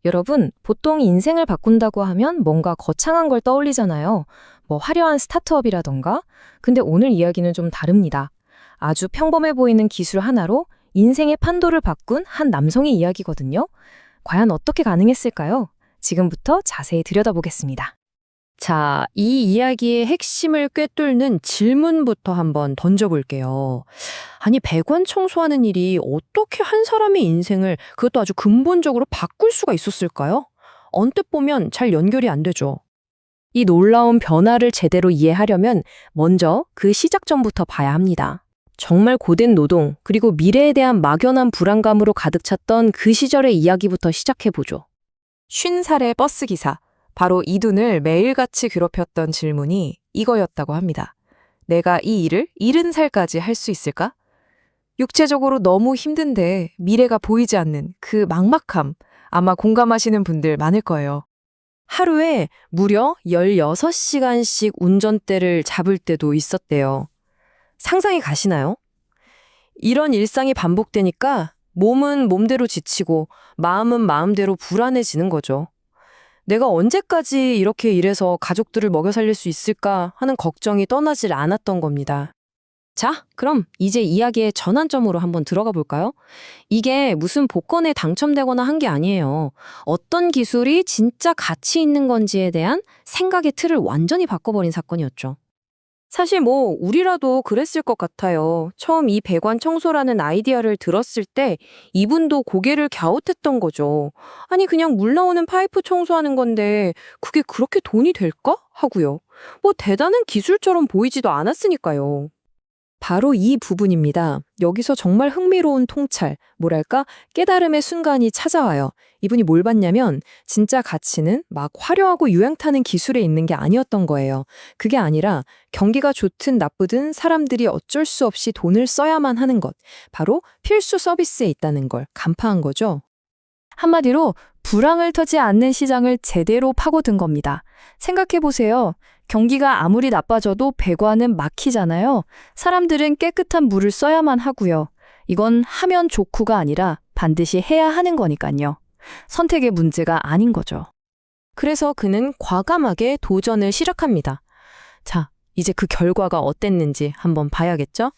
여러분, 보통 인생을 바꾼다고 하면 뭔가 거창한 걸 떠올리잖아요. 뭐 화려한 스타트업이라던가. 근데 오늘 이야기는 좀 다릅니다. 아주 평범해 보이는 기술 하나로 인생의 판도를 바꾼 한 남성의 이야기거든요. 과연 어떻게 가능했을까요? 지금부터 자세히 들여다보겠습니다. 자, 이 이야기의 핵심을 꿰뚫는 질문부터 한번 던져볼게요. 아니, 배관 청소하는 일이 어떻게 한 사람의 인생을 그것도 아주 근본적으로 바꿀 수가 있었을까요? 언뜻 보면 잘 연결이 안 되죠. 이 놀라운 변화를 제대로 이해하려면 먼저 그 시작점부터 봐야 합니다. 정말 고된 노동, 그리고 미래에 대한 막연한 불안감으로 가득 찼던 그 시절의 이야기부터 시작해보죠. 50살의 버스기사, 바로 이둔을 매일같이 괴롭혔던 질문이 이거였다고 합니다. 내가 이 일을 70살까지 할 수 있을까? 육체적으로 너무 힘든데 미래가 보이지 않는 그 막막함, 아마 공감하시는 분들 많을 거예요. 하루에 무려 16시간씩 운전대를 잡을 때도 있었대요. 상상이 가시나요? 이런 일상이 반복되니까 몸은 몸대로 지치고 마음은 마음대로 불안해지는 거죠. 내가 언제까지 이렇게 일해서 가족들을 먹여 살릴 수 있을까 하는 걱정이 떠나질 않았던 겁니다. 자, 그럼 이제 이야기의 전환점으로 한번 들어가 볼까요? 이게 무슨 복권에 당첨되거나 한 게 아니에요. 어떤 기술이 진짜 가치 있는 건지에 대한 생각의 틀을 완전히 바꿔버린 사건이었죠. 사실 뭐 우리라도 그랬을 것 같아요. 처음 이 배관 청소라는 아이디어를 들었을 때 이분도 고개를 갸웃했던 거죠. 아니 그냥 물 나오는 파이프 청소하는 건데 그게 그렇게 돈이 될까? 하고요. 뭐 대단한 기술처럼 보이지도 않았으니까요. 바로 이 부분입니다. 여기서 정말 흥미로운 통찰, 뭐랄까 깨달음의 순간이 찾아와요. 이분이 뭘 봤냐면 진짜 가치는 막 화려하고 유행 타는 기술에 있는 게 아니었던 거예요. 그게 아니라 경기가 좋든 나쁘든 사람들이 어쩔 수 없이 돈을 써야만 하는 것, 바로 필수 서비스에 있다는 걸 간파한 거죠. 한마디로 불황을 터지 않는 시장을 제대로 파고든 겁니다. 생각해보세요. 경기가 아무리 나빠져도 배관은 막히잖아요. 사람들은 깨끗한 물을 써야만 하고요. 이건 하면 좋구가 아니라 반드시 해야 하는 거니까요. 선택의 문제가 아닌 거죠. 그래서 그는 과감하게 도전을 시작합니다. 자, 이제 그 결과가 어땠는지 한번 봐야겠죠?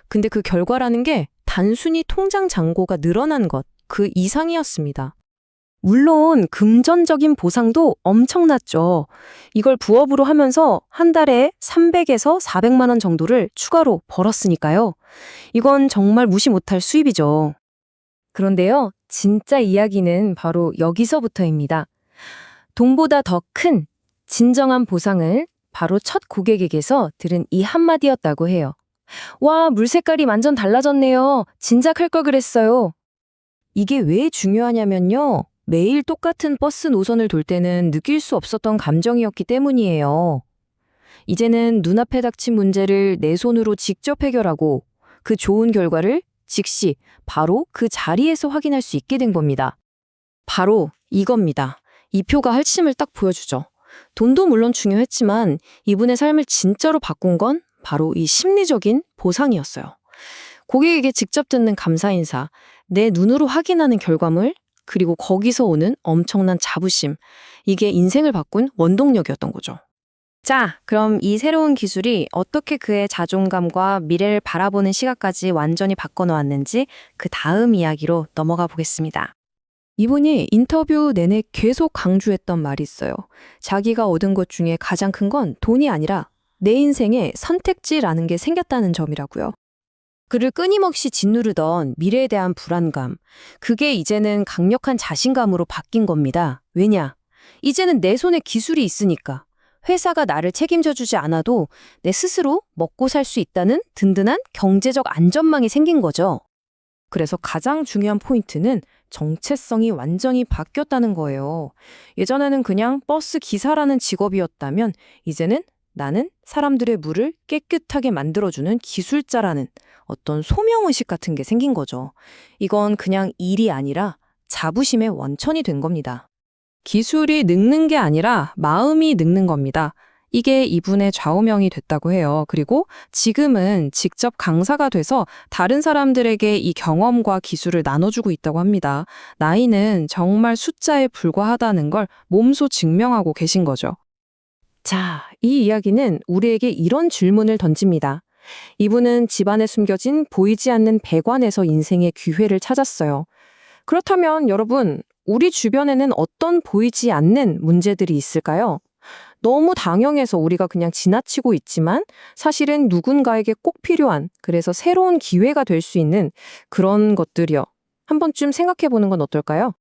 근데 그 결과라는 게 단순히 통장 잔고가 늘어난 것, 그 이상이었습니다. 물론 금전적인 보상도 엄청났죠. 이걸 부업으로 하면서 한 달에 300에서 400만 원 정도를 추가로 벌었으니까요. 이건 정말 무시 못할 수입이죠. 그런데요, 진짜 이야기는 바로 여기서부터입니다. 돈보다 더 큰 진정한 보상을 바로 첫 고객에게서 들은 이 한마디였다고 해요. 와, 물 색깔이 완전 달라졌네요. 진작 할 걸 그랬어요. 이게 왜 중요하냐면요. 매일 똑같은 버스 노선을 돌 때는 느낄 수 없었던 감정이었기 때문이에요. 이제는 눈앞에 닥친 문제를 내 손으로 직접 해결하고 그 좋은 결과를 즉시 바로 그 자리에서 확인할 수 있게 된 겁니다. 바로 이겁니다. 이 표가 핵심을 딱 보여주죠. 돈도 물론 중요했지만 이분의 삶을 진짜로 바꾼 건 바로 이 심리적인 보상이었어요. 고객에게 직접 듣는 감사 인사, 내 눈으로 확인하는 결과물, 그리고 거기서 오는 엄청난 자부심. 이게 인생을 바꾼 원동력이었던 거죠. 자, 그럼 이 새로운 기술이 어떻게 그의 자존감과 미래를 바라보는 시각까지 완전히 바꿔놓았는지 그 다음 이야기로 넘어가 보겠습니다. 이분이 인터뷰 내내 계속 강조했던 말이 있어요. 자기가 얻은 것 중에 가장 큰 건 돈이 아니라 내 인생에 선택지라는 게 생겼다는 점이라고요. 그를 끊임없이 짓누르던 미래에 대한 불안감, 그게 이제는 강력한 자신감으로 바뀐 겁니다. 왜냐? 이제는 내 손에 기술이 있으니까. 회사가 나를 책임져주지 않아도 내 스스로 먹고 살 수 있다는 든든한 경제적 안전망이 생긴 거죠. 그래서 가장 중요한 포인트는 정체성이 완전히 바뀌었다는 거예요. 예전에는 그냥 버스 기사라는 직업이었다면 이제는 나는 사람들의 물을 깨끗하게 만들어주는 기술자라는 어떤 소명의식 같은 게 생긴 거죠. 이건 그냥 일이 아니라 자부심의 원천이 된 겁니다. 기술이 늙는 게 아니라 마음이 늙는 겁니다. 이게 이분의 좌우명이 됐다고 해요. 그리고 지금은 직접 강사가 돼서 다른 사람들에게 이 경험과 기술을 나눠주고 있다고 합니다. 나이는 정말 숫자에 불과하다는 걸 몸소 증명하고 계신 거죠. 자, 이 이야기는 우리에게 이런 질문을 던집니다. 이분은 집안에 숨겨진 보이지 않는 배관에서 인생의 기회를 찾았어요. 그렇다면 여러분, 우리 주변에는 어떤 보이지 않는 문제들이 있을까요? 너무 당연해서 우리가 그냥 지나치고 있지만 사실은 누군가에게 꼭 필요한, 그래서 새로운 기회가 될 수 있는 그런 것들이요. 한 번쯤 생각해 보는 건 어떨까요?